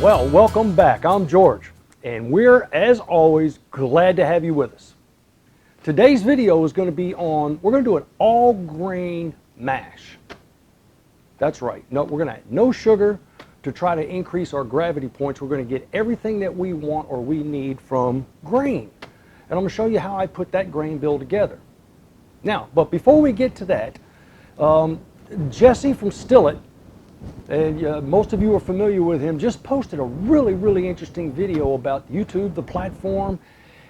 Well, welcome back. I'm George, and we're, as always, glad to have you with us. Today's video is going to be on, we're going to do an all-grain mash. That's right. No, we're going to add no sugar to try to increase our gravity points. We're going to get everything that we want or we need from grain. And I'm going to show you how I put that grain bill together. Now, but before we get to that, Jesse from Stillet, and most of you are familiar with him, just posted a really interesting video about YouTube, the platform,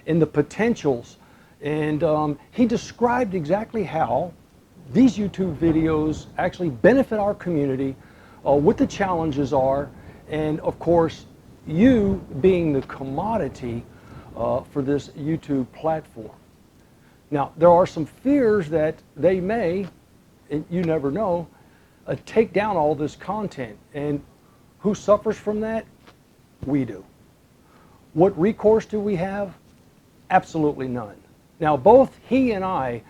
and the potentials. And he described exactly how these YouTube videos actually benefit our community, what the challenges are, and of course, you being the commodity for this YouTube platform. Now, there are some fears that they may, and you never know, take down all this content. And who suffers from that? We do. What recourse do we have? Absolutely none. Now, both he and I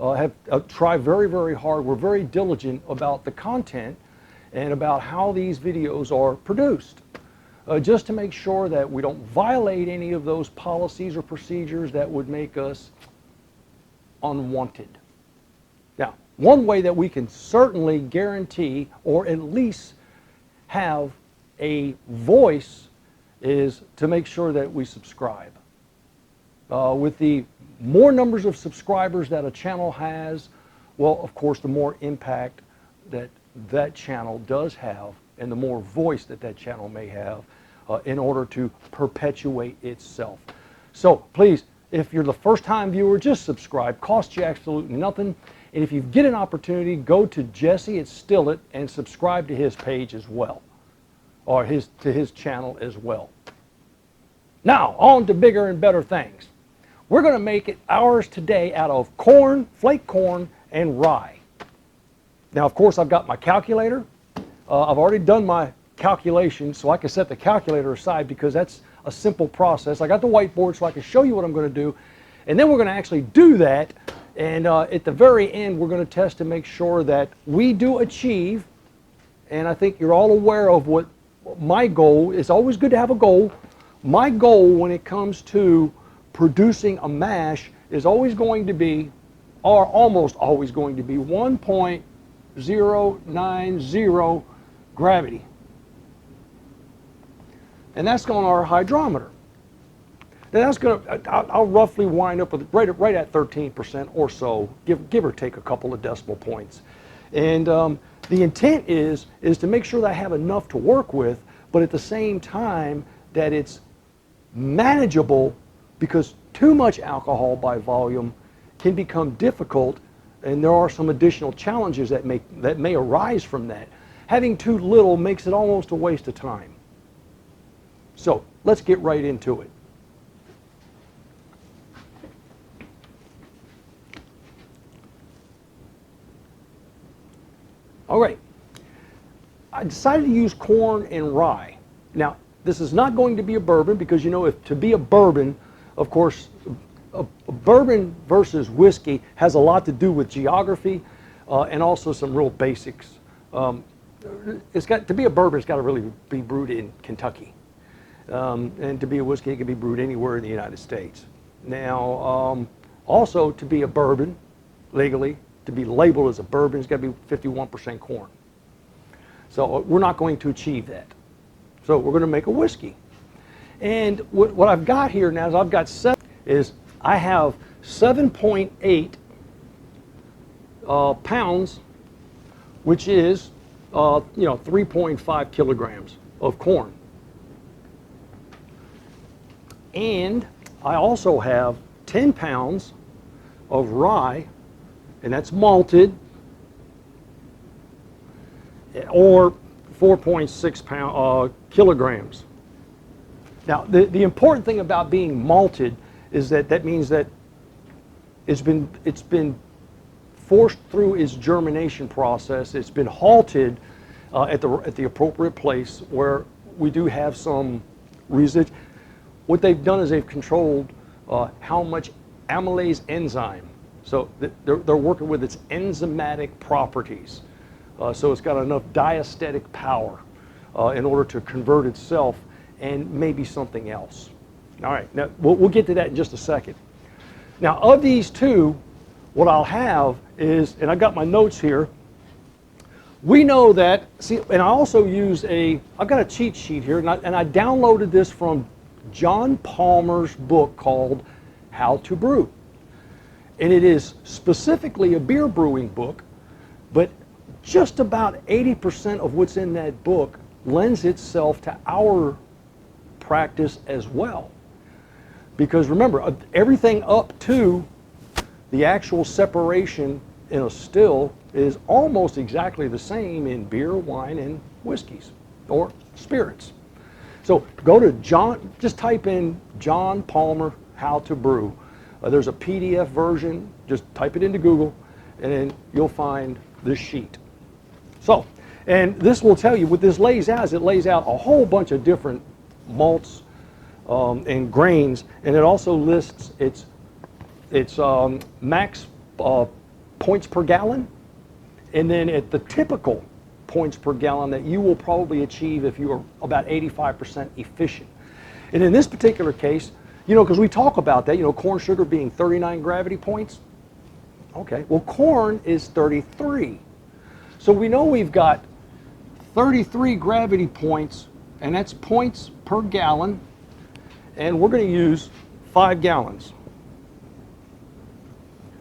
have tried very hard. We're very diligent about the content and about how these videos are produced, just to make sure that we don't violate any of those policies or procedures that would make us unwanted. Now, one way that we can certainly guarantee, or at least have a voice, is to make sure that we subscribe. With the more numbers of subscribers that a channel has, well, of course, the more impact that that channel does have, and the more voice that that channel may have in order to perpetuate itself. So please, if you're the first time viewer, just subscribe. Costs you absolutely nothing. And if you get an opportunity, go to Jesse at Stillet and subscribe to his page as well, or to his channel as well. Now, on to bigger and better things. We're going to make it ours today out of corn, flake corn, and rye. Now, of course, I've got my calculator. I've already done my calculations, so I can set the calculator aside because that's a simple process. I got the whiteboard so I can show you what I'm going to do, and then we're going to actually do that. And at the very end, we're going to test to make sure that we do achieve, and I think you're all aware of what my goal is. Always good to have a goal. My goal when it comes to producing a mash is always going to be, or almost always going to be, 1.090 gravity. And that's on our hydrometer. Now that's going to, I'll roughly wind up with right at 13% or so, give or take a couple of decimal points. And the intent is to make sure that I have enough to work with, but at the same time that it's manageable, because too much alcohol by volume can become difficult, and there are some additional challenges that may arise from that. Having too little makes it almost a waste of time. So let's get right into it. All right, I decided to use corn and rye. Now, this is not going to be a bourbon because, you know, if to be a bourbon, of course, a bourbon versus whiskey has a lot to do with geography and also some real basics. It's got to be a bourbon, it's got to really be brewed in Kentucky. And to be a whiskey, it can be brewed anywhere in the United States. Now, also to be a bourbon, legally, to be labeled as a bourbon, it's got to be 51% corn. So we're not going to achieve that. So we're going to make a whiskey. And what I've got here now is I have 7.8 pounds, which is 3.5 kilograms of corn. And I also have 10 pounds of rye, and that's malted, or 4.6 kilograms. Now, the important thing about being malted is that means that it's been forced through its germination process. It's been halted at the appropriate place where we do have some residue. What they've done is they've controlled how much amylase enzyme. So they're working with its enzymatic properties. So it's got enough diastatic power in order to convert itself. and maybe something else. All right, now we'll get to that in just a second. Now, of these two, what I'll have is, and I've got my notes here, we know that, see, and I also use I've got a cheat sheet here, and I downloaded this from John Palmer's book called How to Brew. And it is specifically a beer brewing book, but just about 80% of what's in that book lends itself to our practice as well. Because remember, everything up to the actual separation in a still is almost exactly the same in beer, wine, and whiskeys or spirits. So go to just type in John Palmer How to Brew. There's a PDF version, just type it into Google, and then you'll find this sheet. So, and this will tell you, what this lays out is it lays out a whole bunch of different malts and grains, and it also lists its max points per gallon, and then at the typical points per gallon that you will probably achieve if you are about 85% efficient. And in this particular case, you know, because we talk about that, you know, corn sugar being 39 gravity points. Okay, well, corn is 33. So we know we've got 33 gravity points, and that's points per gallon, and we're going to use 5 gallons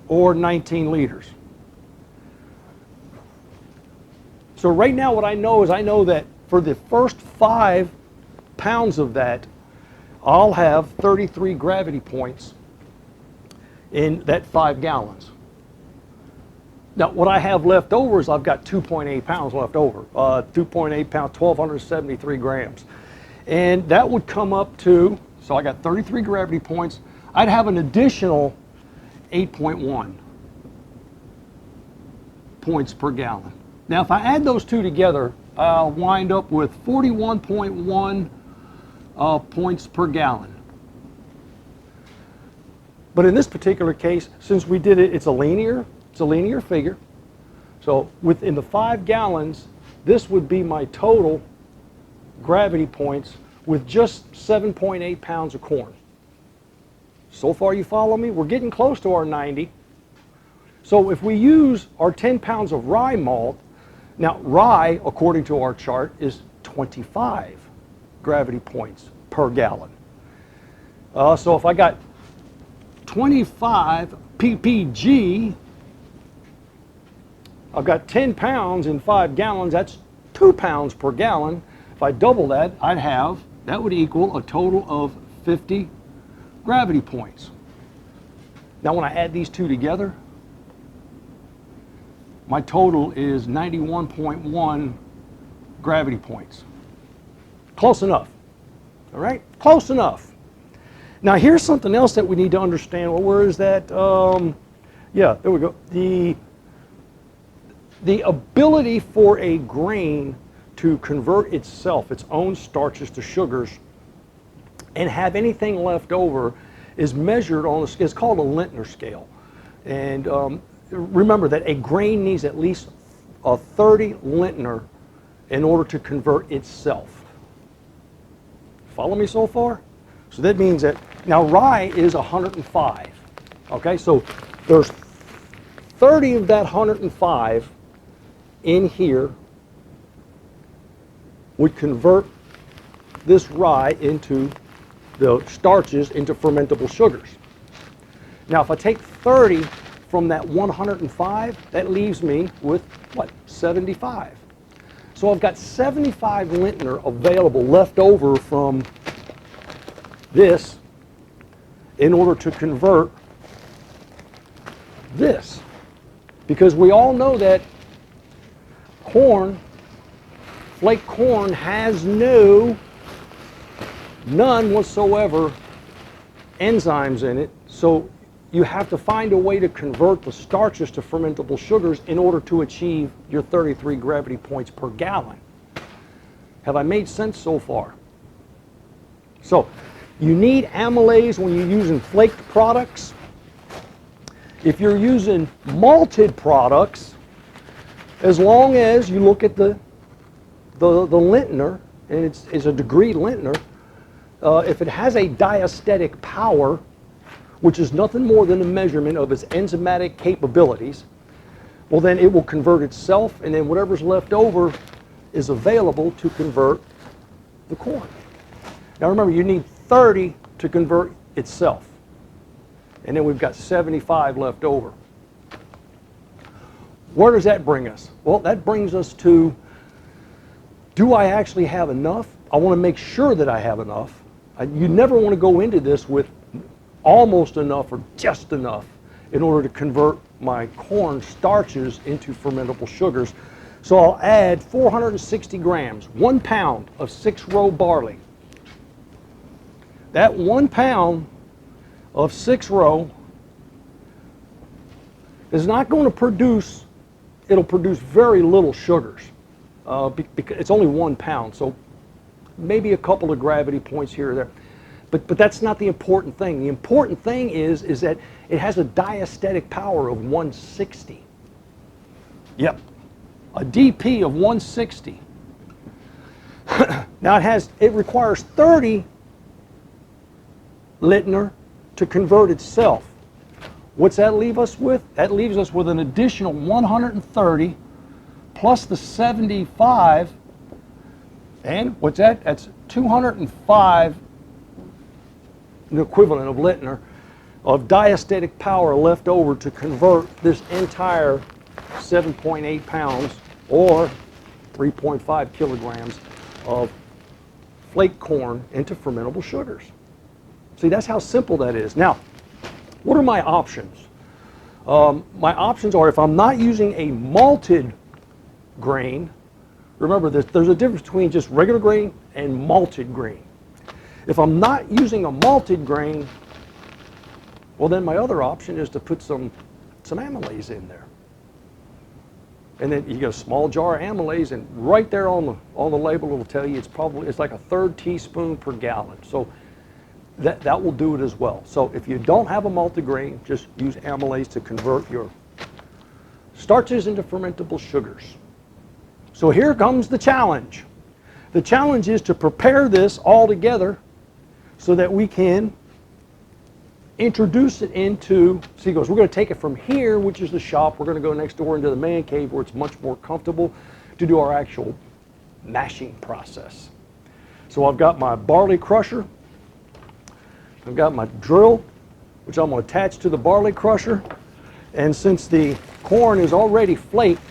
or 19 liters. So right now what I know is I know that for the first 5 pounds of that, I'll have 33 gravity points in that 5 gallons. Now, what I have left over is I've got 2.8 pounds left over. 2.8 pounds, 1,273 grams. And that would come up to, so I got 33 gravity points. I'd have an additional 8.1 points per gallon. Now, if I add those two together, I'll wind up with 41.1 points per gallon. But in this particular case, since we did it, it's a linear figure. So within the 5 gallons, this would be my total gravity points with just 7.8 pounds of corn. So far, you follow me? We're getting close to our 90. So if we use our 10 pounds of rye malt, now rye, according to our chart, is 25 gravity points per gallon. So if I got 25 ppg, I've got 10 pounds in 5 gallons, that's 2 pounds per gallon. If I double that, that would equal a total of 50 gravity points. Now when I add these two together, my total is 91.1 gravity points. Close enough, all right? Close enough. Now here's something else that we need to understand. Well, where is that? Yeah, there we go. The ability for a grain to convert itself, its own starches to sugars, and have anything left over is measured on a scale. It's called a Lintner scale. And remember that a grain needs at least a 30 Lintner in order to convert itself. Follow me so far? So that means that, now rye is 105. Okay, so there's 30 of that 105 in here would convert this rye into the starches into fermentable sugars. Now if I take 30 from that 105, that leaves me with what, 75. So I've got 75 Lintner available left over from this in order to convert this. Because we all know that corn, flake corn, has none whatsoever enzymes in it, so you have to find a way to convert the starches to fermentable sugars in order to achieve your 33 gravity points per gallon. Have I made sense so far? So you need amylase when you're using flaked products. If you're using malted products, as long as you look at the Lintner, and it's a degree Lintner, if it has a diastatic power, which is nothing more than a measurement of its enzymatic capabilities, well then it will convert itself, and then whatever's left over is available to convert the corn. Now remember, you need 30 to convert itself, and then we've got 75 left over. Where does that bring us? Well, that brings us to, do I actually have enough? I want to make sure that I have enough. You never want to go into this with almost enough or just enough in order to convert my corn starches into fermentable sugars. So I'll add 460 grams, 1 pound of 6-row barley. That 1 pound of 6-row is not going to produce, it'll produce very little sugars. Because it's only 1 pound, so maybe a couple of gravity points here or there. But that's not the important thing. The important thing is that it has a diastatic power of 160. Yep, a DP of 160. Now it requires 30 Lintner to convert itself. What's that leave us with? That leaves us with an additional 130 plus the 75, and what's that? That's 205, the equivalent of Lintner, of diastatic power left over to convert this entire 7.8 pounds or 3.5 kilograms of flake corn into fermentable sugars. See, that's how simple that is. Now, what are my options? My options are, if I'm not using a malted grain, remember there's a difference between just regular grain and malted grain. If I'm not using a malted grain, well then my other option is to put some amylase in there. And then you get a small jar of amylase, and right there on the label it will tell you it's like a 1/3 teaspoon per gallon. So that will do it as well. So if you don't have a malted grain, just use amylase to convert your starches into fermentable sugars. So here comes the challenge. The challenge is to prepare this all together so that we can introduce it into, see, we're going to take it from here, which is the shop. We're going to go next door into the man cave where it's much more comfortable to do our actual mashing process. So I've got my barley crusher. I've got my drill, which I'm going to attach to the barley crusher. And since the corn is already flaked,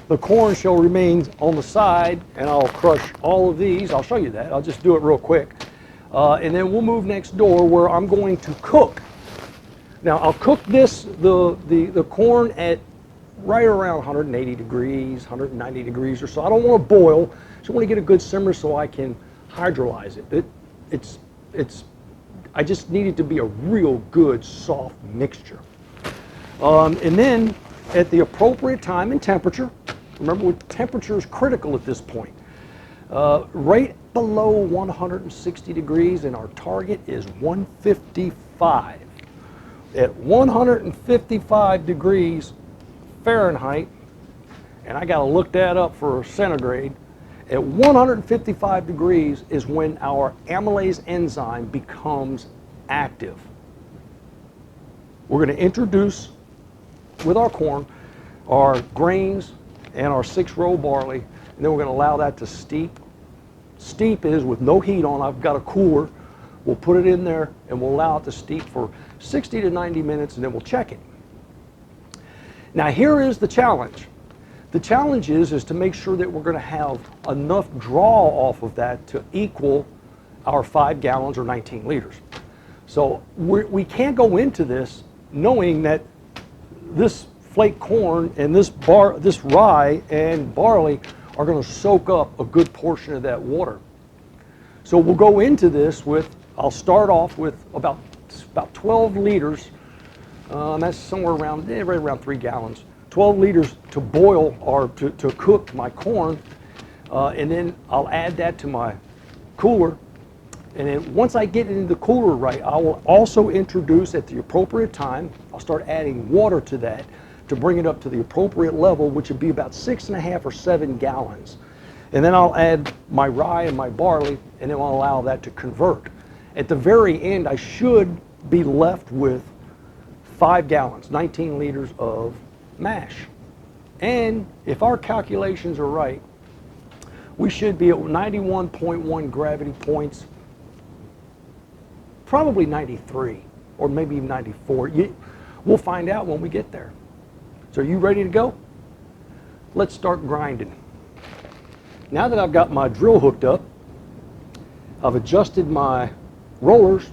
the corn shall remain on the side, and I'll crush all of these. I'll show you that. I'll just do it real quick. And then we'll move next door where I'm going to cook. Now I'll cook the corn at right around 180 degrees, 190 degrees or so. I don't want to boil. I just want to get a good simmer so I can hydrolyze it. I just need it to be a real good soft mixture. And then at the appropriate time and temperature, remember temperature is critical at this point, right below 160 degrees, and our target is 155. At 155 degrees Fahrenheit, and I got to look that up for centigrade, at 155 degrees is when our amylase enzyme becomes active. We're going to introduce, with our corn, our grains and our 6-row barley, and then we're going to allow that to steep. Steep is with no heat on. I've got a cooler. We'll put it in there and we'll allow it to steep for 60 to 90 minutes, and then we'll check it. Now here is the challenge. The challenge is to make sure that we're going to have enough draw off of that to equal our 5 gallons or 19 liters. So we can't go into this knowing that this flake corn and this rye and barley are going to soak up a good portion of that water. So we'll go into this with, I'll start off with about 12 liters. That's somewhere around, right around 3 gallons. 12 liters to boil or to cook my corn, and then I'll add that to my cooler. And then once I get it in the cooler right, I will also introduce at the appropriate time, I'll start adding water to that to bring it up to the appropriate level, which would be about 6.5 or 7 gallons. And then I'll add my rye and my barley, and then I'll allow that to convert. At the very end, I should be left with 5 gallons, 19 liters of mash. And if our calculations are right, we should be at 91.1 gravity points, probably 93, or maybe even 94. We'll find out when we get there. So are you ready to go? Let's start grinding. Now that I've got my drill hooked up, I've adjusted my rollers,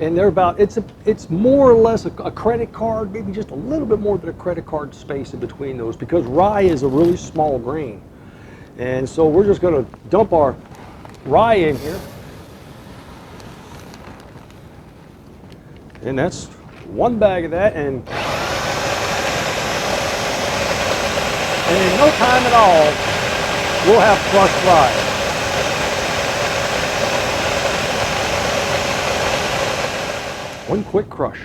and they're about, it's more or less a credit card, maybe just a little bit more than a credit card space in between those, because rye is a really small grain. And so we're just going to dump our rye in here. And that's 1 bag of that, and in no time at all, we'll have crushed rye. One quick crush.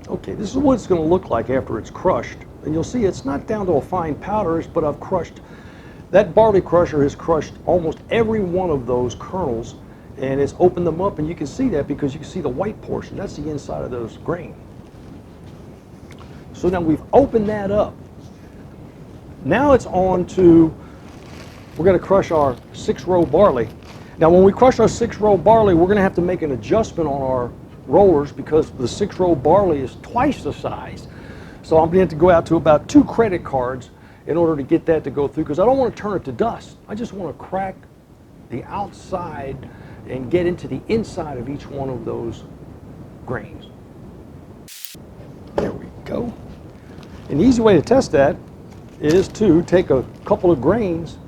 Okay, this is what it's going to look like after it's crushed. And you'll see it's not down to a fine powder, but I've crushed, that barley crusher has crushed almost every one of those kernels, and it's opened them up, and you can see that because you can see the white portion. That's the inside of those grain. So now we've opened that up. Now it's on to, we're going to crush our 6-row barley. Now when we crush our 6-row barley, we're going to have to make an adjustment on our rollers because the 6-row barley is twice the size. So I'm going to have to go out to about 2 credit cards in order to get that to go through, because I don't want to turn it to dust. I just want to crack the outside and get into the inside of each one of those grains. There we go. An easy way to test that is to take a couple of grains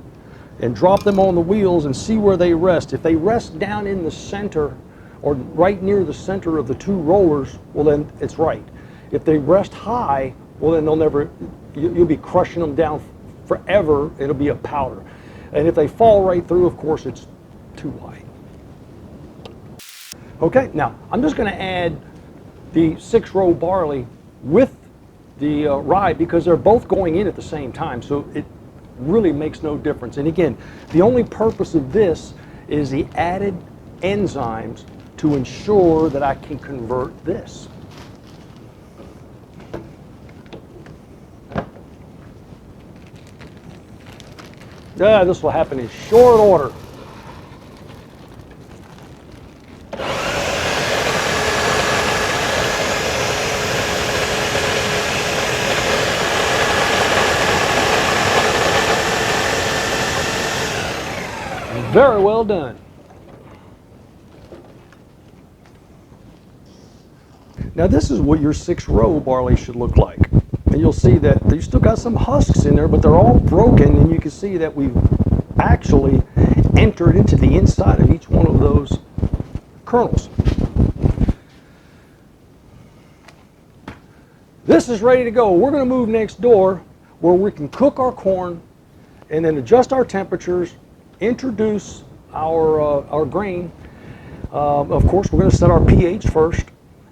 and drop them on the wheels and see where they rest. If they rest down in the center or right near the center of the 2 rollers, well then it's right. If they rest high, well then they'll never, you'll be crushing them down forever. It'll be a powder. And if they fall right through, of course, it's too wide. Okay, now I'm just going to add the 6-row barley with the rye because they're both going in at the same time, so it really makes no difference. And again, the only purpose of this is the added enzymes to ensure that I can convert this. This will happen in short order. Very well done. Now this is what your 6-row barley should look like. And you'll see that you still got some husks in there, but they're all broken, and you can see that we've actually entered into the inside of each one of those kernels. This is ready to go. We're going to move next door where we can cook our corn and then adjust our temperatures, introduce our grain. Of course, we're going to set our pH first,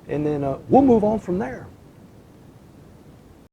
and then we'll move on from there.